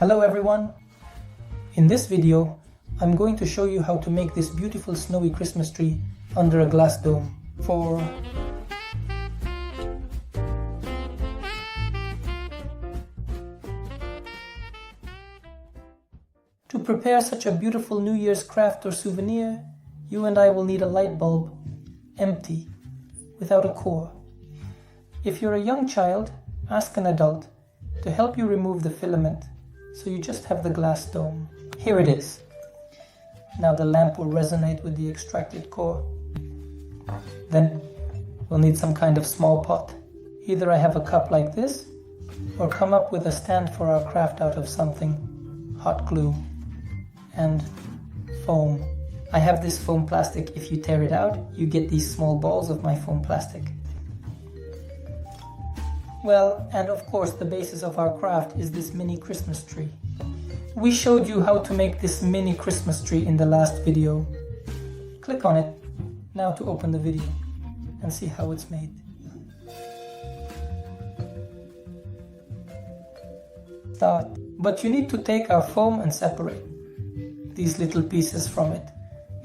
Hello everyone! In this video, I'm going to show you how to make this beautiful snowy Christmas tree under a glass dome. To prepare such a beautiful New Year's craft or souvenir, you and I will need a light bulb, empty, without a core. If you're a young child, ask an adult to help you remove the filament, so you just have the glass dome. Here it is. Now the lamp will resonate with the extracted core. Then we'll need some kind of small pot. Either I have a cup like this, or come up with a stand for our craft out of something. Hot glue and foam. I have this foam plastic. If you tear it out, you get these small balls of my foam plastic. Well, and of course the basis of our craft is this mini Christmas tree. We showed you how to make this mini Christmas tree in the last video. Click on it now to open the video and see how it's made. Start. But you need to take our foam and separate these little pieces from it.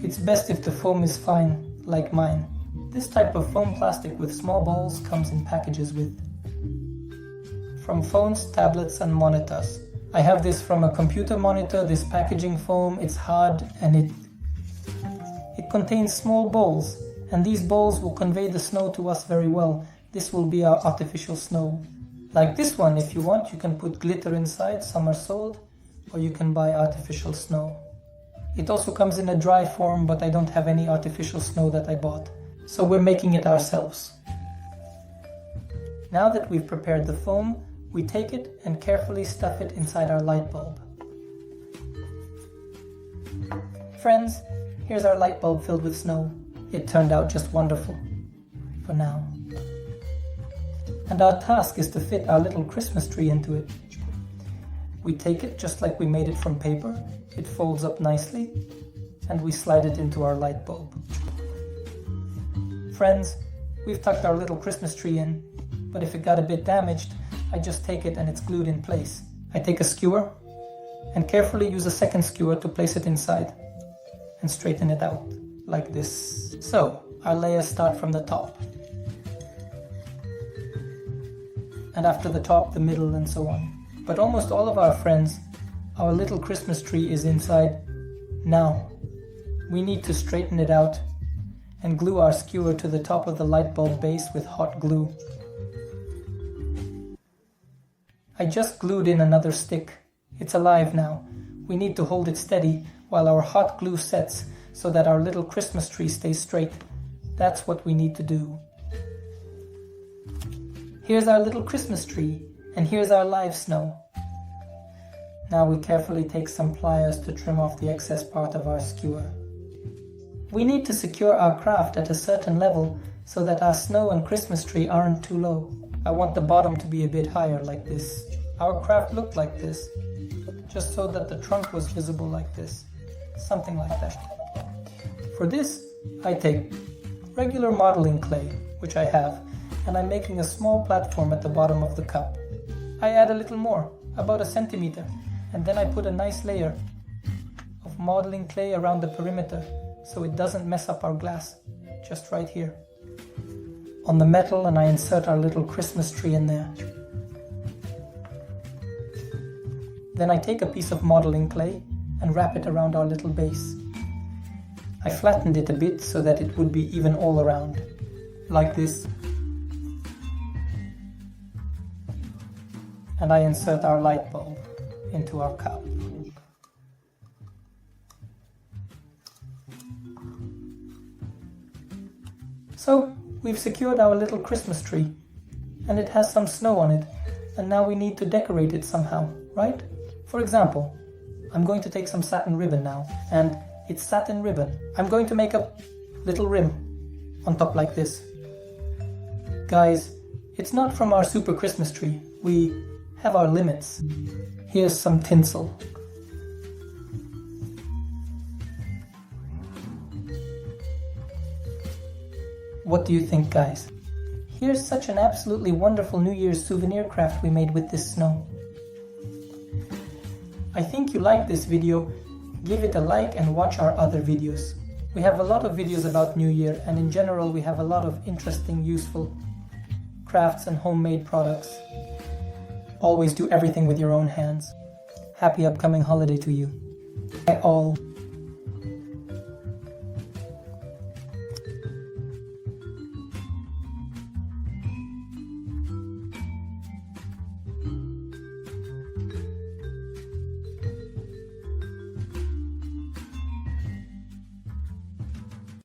It's best if the foam is fine, like mine. This type of foam plastic with small balls comes in packages from phones, tablets and monitors. I have this from a computer monitor, this packaging foam. It's hard and it contains small balls, and these balls will convey the snow to us very well. This will be our artificial snow. Like this one, if you want, you can put glitter inside, some are sold, or you can buy artificial snow. It also comes in a dry form, but I don't have any artificial snow that I bought, so we're making it ourselves. Now that we've prepared the foam, we take it and carefully stuff it inside our light bulb. Friends, here's our light bulb filled with snow. It turned out just wonderful, for now. And our task is to fit our little Christmas tree into it. We take it just like we made it from paper. It folds up nicely, and we slide it into our light bulb. Friends, we've tucked our little Christmas tree in, but if it got a bit damaged, I just take it and it's glued in place. I take a skewer and carefully use a second skewer to place it inside and straighten it out, like this. So, our layers start from the top. And after the top, the middle, and so on. But almost all of our friends, our little Christmas tree is inside. Now, we need to straighten it out and glue our skewer to the top of the light bulb base with hot glue. I just glued in another stick. It's alive now. We need to hold it steady while our hot glue sets so that our little Christmas tree stays straight. That's what we need to do. Here's our little Christmas tree, and here's our live snow. Now we carefully take some pliers to trim off the excess part of our skewer. We need to secure our craft at a certain level so that our snow and Christmas tree aren't too low. I want the bottom to be a bit higher, like this. Our craft looked like this, just so that the trunk was visible like this. Something like that. For this, I take regular modeling clay, which I have, and I'm making a small platform at the bottom of the cup. I add a little more, about 1 centimeter, and then I put a nice layer of modeling clay around the perimeter so it doesn't mess up our glass, just right here on the metal, and I insert our little Christmas tree in there. Then I take a piece of modeling clay and wrap it around our little base. I flattened it a bit so that it would be even all around, like this. And I insert our light bulb into our cup. So, we've secured our little Christmas tree, and it has some snow on it, and now we need to decorate it somehow, right? For example, I'm going to take some satin ribbon now, and it's satin ribbon. I'm going to make a little rim on top like this. Guys, it's not from our super Christmas tree. We have our limits. Here's some tinsel. What do you think, guys? Here's such an absolutely wonderful New Year's souvenir craft we made with this snow. I think you like this video. Give it a like and watch our other videos. We have a lot of videos about New Year, and in general we have a lot of interesting, useful crafts and homemade products. Always do everything with your own hands. Happy upcoming holiday to you. Bye all.